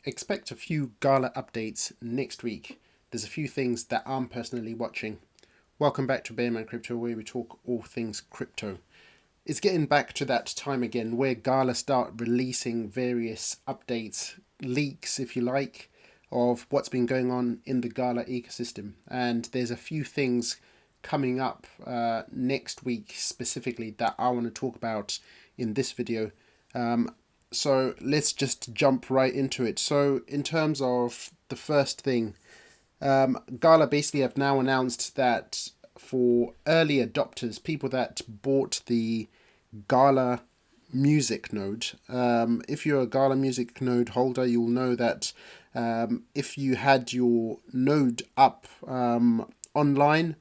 Expect a few Gala updates next week. There's a few things that I'm personally watching. Welcome back to Bearman Crypto, where we talk all things crypto. It's getting back to that time again where Gala start releasing various updates, leaks, if you like, of what's been going on in the Gala ecosystem. And there's a few things coming up next week specifically that I want to talk about in this video. So let's just jump right into it. So in terms of the first thing, Gala basically have now announced that for early adopters, people that bought the Gala music node, if you're a Gala music node holder, you'll know that if you had your node up online,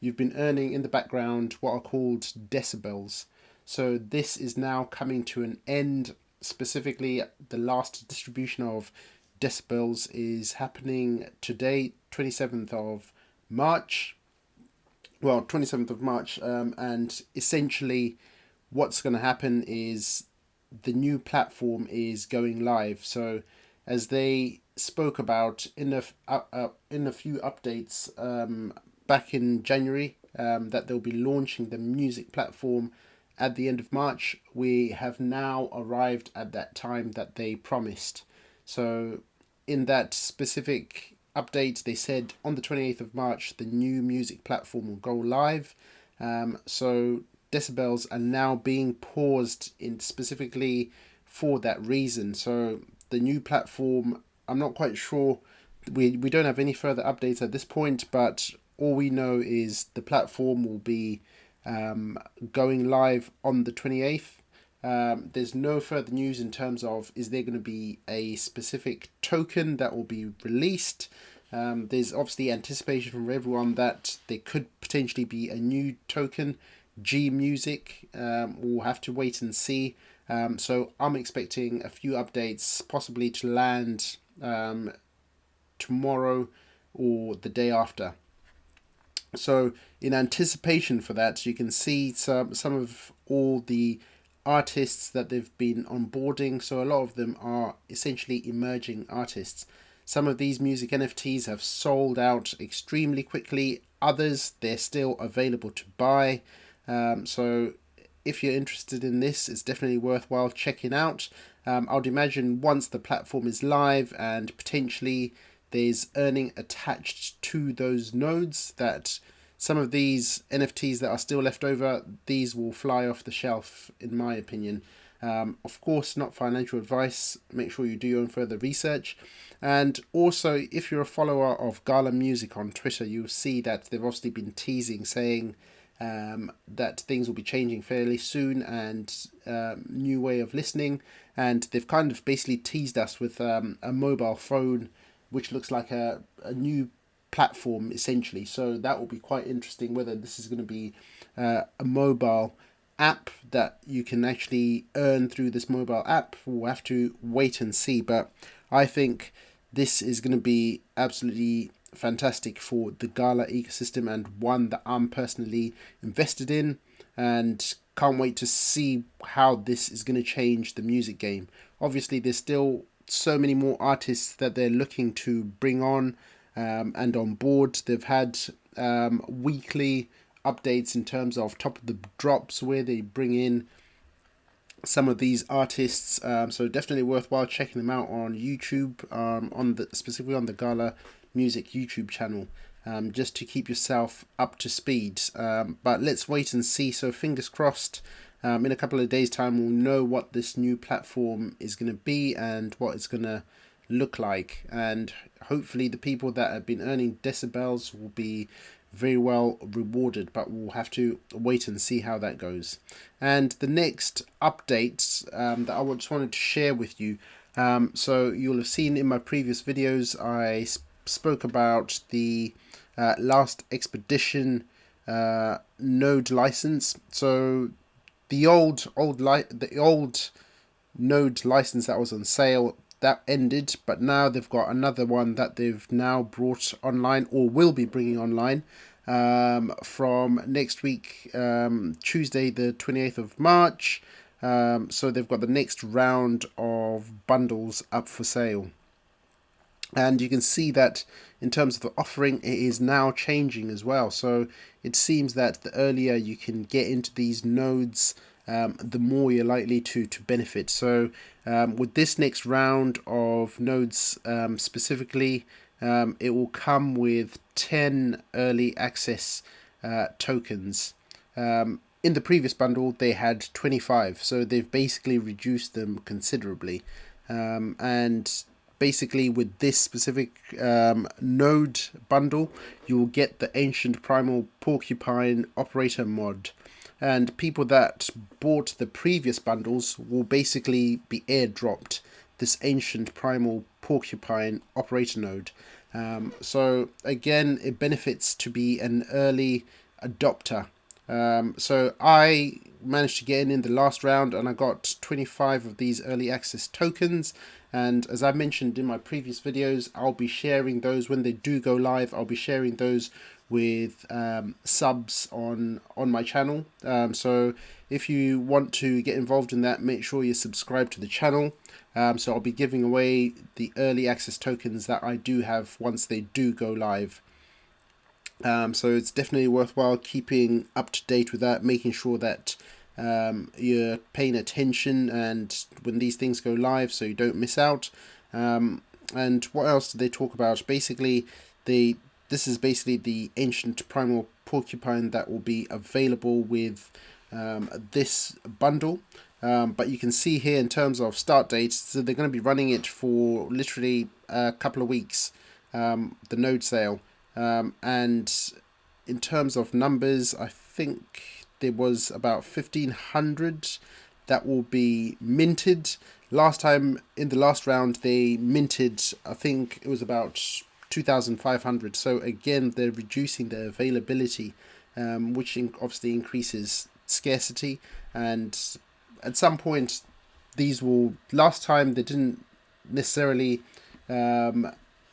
you've been earning in the background what are called decibels. So this is now coming to an end. Specifically, the last distribution of decibels is happening today, 27th of March. Well, 27th of March, and essentially what's going to happen is the new platform is going live. So as they spoke about in a few updates back in January, that they'll be launching the music platform at the end of March. We have now arrived at that time that they promised. So in that specific update, they said on the 28th of March, the new music platform will go live. So decibels are now being paused in specifically for that reason. So the new platform, I'm not quite sure. We don't have any further updates at this point, but all we know is the platform will be going live on the 28th. There's no further news in terms of is there going to be a specific token that will be released. There's obviously anticipation from everyone that there could potentially be a new token, G Music. We'll have to wait and see. So I'm expecting a few updates possibly to land tomorrow or the day after. So in anticipation for that, you can see some of all the artists that they've been onboarding. So a lot of them are essentially emerging artists. Some of these music NFTs have sold out extremely quickly. Others, they're still available to buy. So if you're interested in this, it's definitely worthwhile checking out. I'd imagine once the platform is live and potentially there's earning attached to those nodes, that some of these NFTs that are still left over, these will fly off the shelf, in my opinion. Of course, not financial advice. Make sure you do your own further research. And also, if you're a follower of Gala Music on Twitter, you'll see that they've obviously been teasing, saying that things will be changing fairly soon and new way of listening. And they've kind of basically teased us with a mobile phone, which looks like a new platform essentially. So that will be quite interesting whether this is going to be a mobile app that you can actually earn through this mobile app. We'll have to wait and see, but I think this is going to be absolutely fantastic for the Gala ecosystem and one that I'm personally invested in, and can't wait to see how this is going to change the music game. Obviously, there's still so many more artists that they're looking to bring on and on board. They've had weekly updates in terms of top of the drops where they bring in some of these artists. So definitely worthwhile checking them out on YouTube, specifically on the Gala Music YouTube channel, just to keep yourself up to speed. But let's wait and see. So fingers crossed. In a couple of days' time, we'll know what this new platform is going to be and what it's going to look like. And hopefully the people that have been earning decibels will be very well rewarded, but we'll have to wait and see how that goes. And the next updates that I just wanted to share with you. So you'll have seen in my previous videos, I spoke about the last expedition node license. So the old node license that was on sale, that ended, but now they've got another one that they've now brought online, or will be bringing online from next week, Tuesday the 28th of March. So they've got the next round of bundles up for sale. And you can see that in terms of the offering, it is now changing as well. So it seems that the earlier you can get into these nodes, the more you're likely to benefit. So with this next round of nodes specifically, it will come with 10 early access tokens. In the previous bundle, they had 25, so they've basically reduced them considerably. And basically with this specific node bundle, you will get the ancient primal porcupine operator mod, and people that bought the previous bundles will basically be airdropped this ancient primal porcupine operator node. So again, it benefits to be an early adopter. So I managed to get in the last round, and I got 25 of these early access tokens. And as I mentioned in my previous videos, I'll be sharing those when they do go live. I'll be sharing those with subs on my channel. So if you want to get involved in that, make sure you subscribe to the channel. So I'll be giving away the early access tokens that I do have once they do go live. So it's definitely worthwhile keeping up to date with that, making sure that you're paying attention and when these things go live, so you don't miss out. And what else did they talk about? Basically, this is basically the ancient primal porcupine that will be available with this bundle. But you can see here in terms of start dates, so they're going to be running it for literally a couple of weeks, the node sale. And in terms of numbers, I think there was about 1,500 that will be minted. Last time in the last round, they minted, I think it was about 2,500. So again, they're reducing the availability, which obviously increases scarcity. And at some point, these will, last time they didn't necessarily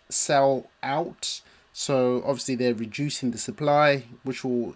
sell out. So obviously they're reducing the supply, which will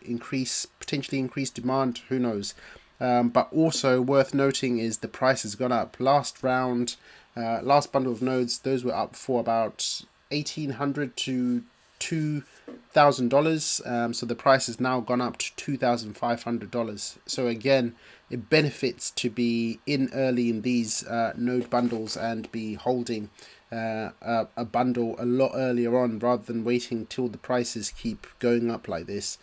potentially increase demand. Who knows? But also worth noting is the price has gone up. Last round, last bundle of nodes, those were up for about $1,800 to $2,000. So the price has now gone up to $2,500. So again, it benefits to be in early in these node bundles and be holding a bundle a lot earlier on rather than waiting till the prices keep going up like this.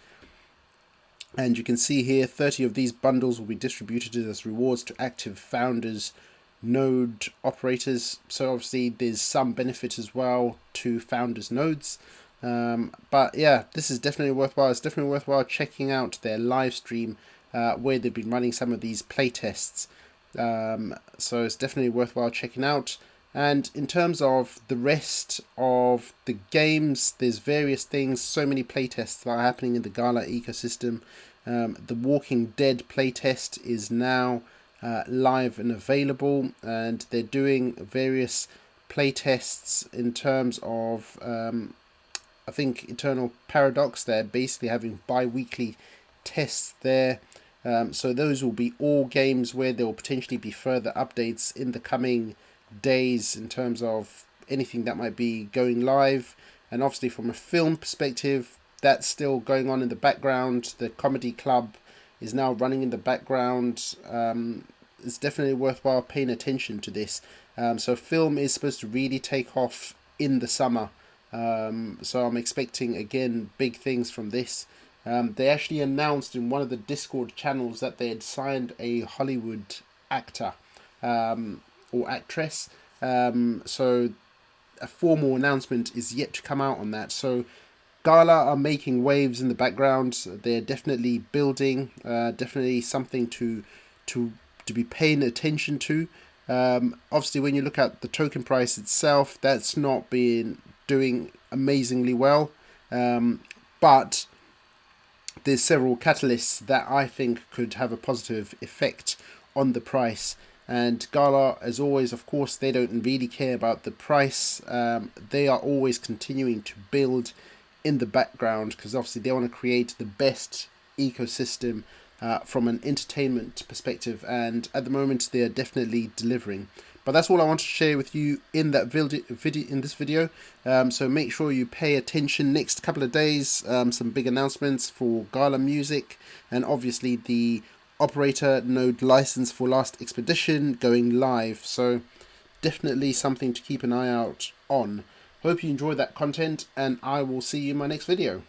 And you can see here 30 of these bundles will be distributed as rewards to active founders, node operators. So obviously there's some benefit as well to founders nodes. But yeah, this is definitely worthwhile. It's definitely worthwhile checking out their live stream where they've been running some of these playtests. So it's definitely worthwhile checking out. And in terms of the rest of the games, there's various things, so many playtests that are happening in the Gala ecosystem. The Walking Dead playtest is now live and available, and they're doing various playtests in terms of, I think, Eternal Paradox. They're basically having bi-weekly tests there. So those will be all games where there will potentially be further updates in the coming days in terms of anything that might be going live. And obviously from a film perspective, that's still going on in the background. The comedy club is now running in the background. It's definitely worthwhile paying attention to this. So film is supposed to really take off in the summer. So I'm expecting again big things from this. They actually announced in one of the Discord channels that they had signed a Hollywood actor or actress. So a formal announcement is yet to come out on that. So Gala are making waves in the background. They're definitely building, definitely something to be paying attention to. Obviously, when you look at the token price itself, that's not been doing amazingly well. But there's several catalysts that I think could have a positive effect on the price. And Gala, as always, of course, they don't really care about the price. They are always continuing to build in the background because obviously they want to create the best ecosystem from an entertainment perspective. And at the moment, they are definitely delivering. But that's all I want to share with you in that video. So make sure you pay attention next couple of days. Some big announcements for Gala music, and obviously the operator node license for Last Expedition going live. So definitely something to keep an eye out on. Hope you enjoyed that content, and I will see you in my next video.